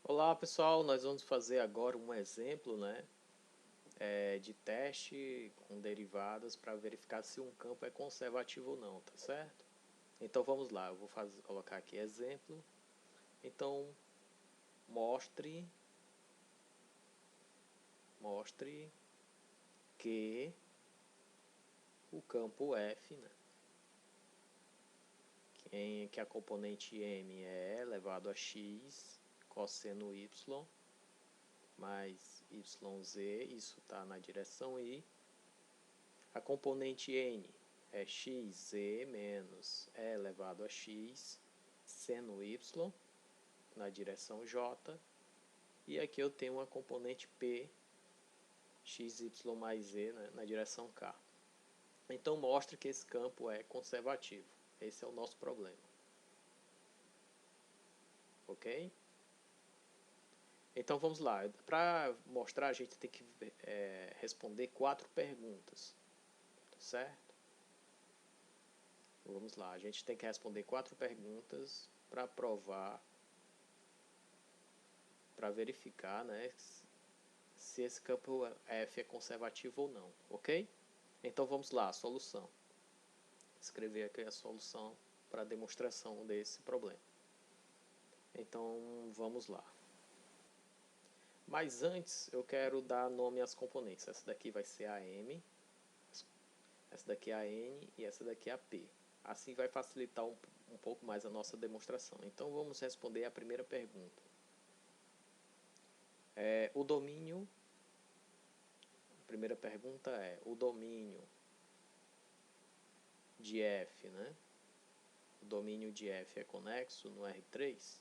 Olá pessoal, nós vamos fazer agora um exemplo, de teste com derivadas para verificar se um campo é conservativo ou não, tá certo? Então vamos lá, eu vou colocar aqui exemplo. Então mostre que o campo F, que a componente M é elevado a x cosseno y mais yz, isso está na direção y. A componente n é xz menos e elevado a x seno y na direção j. E aqui eu tenho uma componente p xy mais e, na direção k. Então mostra que esse campo é conservativo. Esse é o nosso problema. Ok? Então vamos lá. Para mostrar, a gente tem que responder 4 perguntas. Certo? Vamos lá. A gente tem que responder 4 perguntas para provar, para verificar, se esse campo F é conservativo ou não. Ok? Então vamos lá. A solução. Escrever aqui a solução para a demonstração desse problema. Então vamos lá. Mas antes eu quero dar nome às componentes. Essa daqui vai ser a M, essa daqui é a N e essa daqui é a P. Assim vai facilitar um pouco mais a nossa demonstração. Então vamos responder a primeira pergunta. O domínio, a primeira pergunta é o domínio de F, O domínio de F é conexo no R3?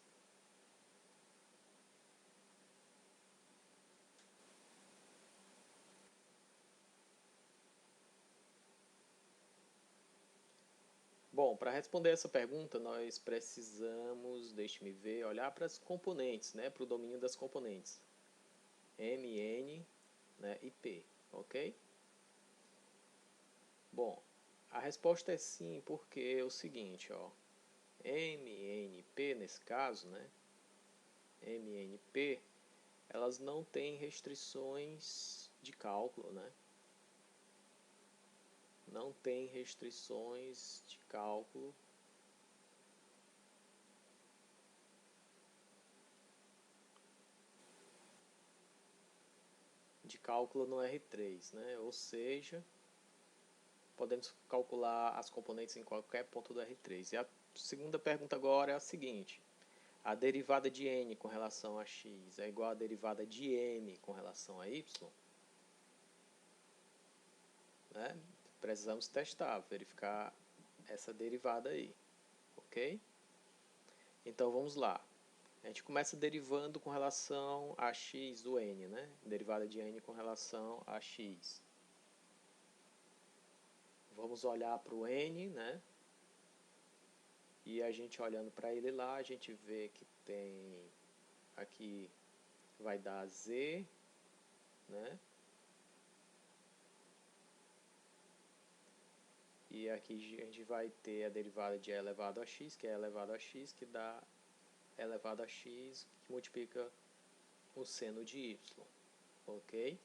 Bom, para responder essa pergunta, nós precisamos, deixe-me ver, olhar para as componentes, para o domínio das componentes. M, N, e P, ok? Bom, a resposta é sim, porque é o seguinte, ó. M, N, P, nesse caso, M, N, P, elas não têm restrições de cálculo, Não tem restrições de cálculo no R3, Ou seja, podemos calcular as componentes em qualquer ponto do R3. E a segunda pergunta agora é a seguinte: a derivada de n com relação a x é igual à derivada de m com relação a y? Precisamos testar, verificar essa derivada aí, ok? Então vamos lá. A gente começa derivando com relação a x do n, Derivada de n com relação a x. Vamos olhar para o n, E a gente olhando para ele lá, a gente vê que tem aqui vai dar z, E aqui a gente vai ter a derivada de e elevado a x, que é elevado a x, que dá e elevado a x, que multiplica o seno de y. Ok?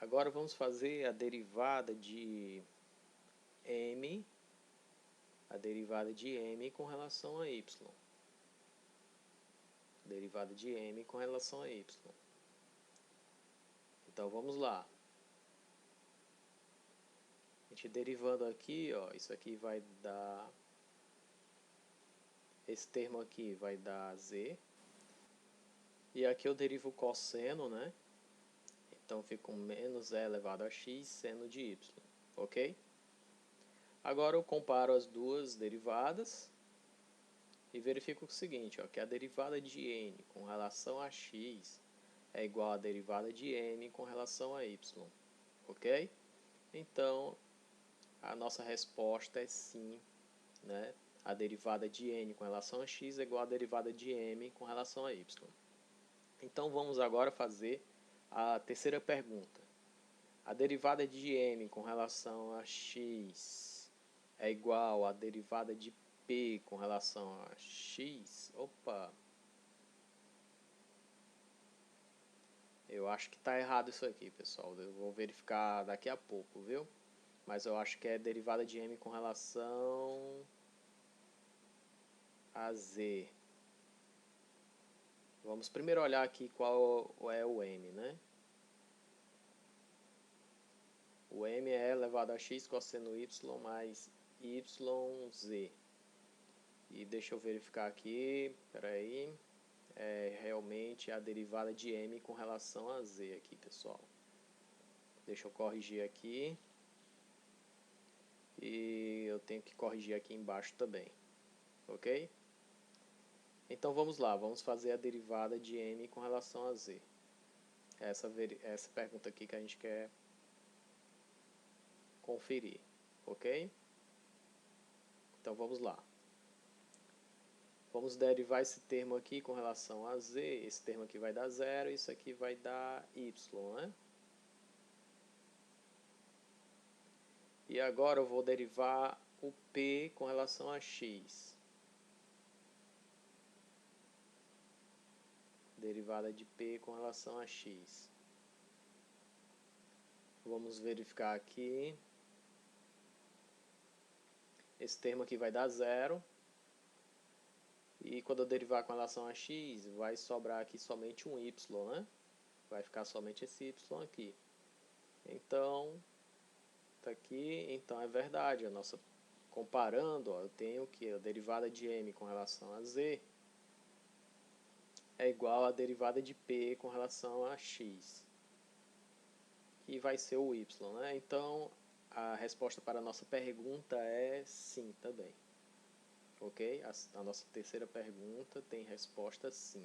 Agora vamos fazer a derivada de m, com relação a y. Derivada de m com relação a y. Então vamos lá. A gente derivando aqui, ó, isso aqui vai dar... Esse termo aqui vai dar z. E aqui eu derivo o cosseno, Então fica com menos e elevado a x seno de y. Ok? Agora eu comparo as duas derivadas e verifico o seguinte, ó, que a derivada de n com relação a x é igual à derivada de m com relação a y. Ok? Então, a nossa resposta é sim, A derivada de n com relação a x é igual à derivada de m com relação a y. Então, vamos agora fazer a terceira pergunta. A derivada de m com relação a x é igual à derivada de p com relação a x? Opa! Eu acho que está errado isso aqui, pessoal. Eu vou verificar daqui a pouco, viu? Mas eu acho que é derivada de m com relação a z. Vamos primeiro olhar aqui qual é o m, né? O m é elevado a x cosseno y mais yz. E deixa eu verificar aqui, peraí. É realmente a derivada de m com relação a z aqui, pessoal. Deixa eu corrigir aqui. E eu tenho que corrigir aqui embaixo também. Ok? Então vamos lá, vamos fazer a derivada de m com relação a z. Essa pergunta aqui que a gente quer conferir. Ok? Então vamos lá. Vamos derivar esse termo aqui com relação a z. Esse termo aqui vai dar 0, isso aqui vai dar y, né? E agora eu vou derivar o p com relação a x. Derivada de p com relação a x. Vamos verificar aqui. Esse termo aqui vai dar 0. E quando eu derivar com relação a x, vai sobrar aqui somente um y, né? Vai ficar somente esse y aqui. Então, tá aqui, então é verdade. A nossa, comparando, ó, eu tenho que a derivada de m com relação a z é igual à derivada de p com relação a x, que vai ser o y, né? Então, a resposta para a nossa pergunta é sim também. Ok? A nossa terceira pergunta tem resposta sim.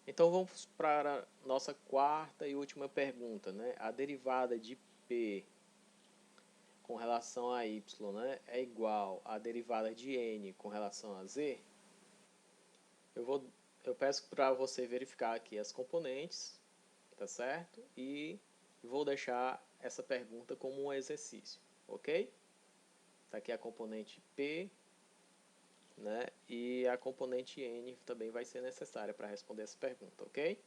Então vamos para a nossa quarta e última pergunta, né? A derivada de p com relação a y, né, é igual à derivada de n com relação a z. Eu peço para você verificar aqui as componentes, tá certo? E vou deixar essa pergunta como um exercício, ok? Tá aqui a componente p, né? E a componente n também vai ser necessária para responder essa pergunta, ok?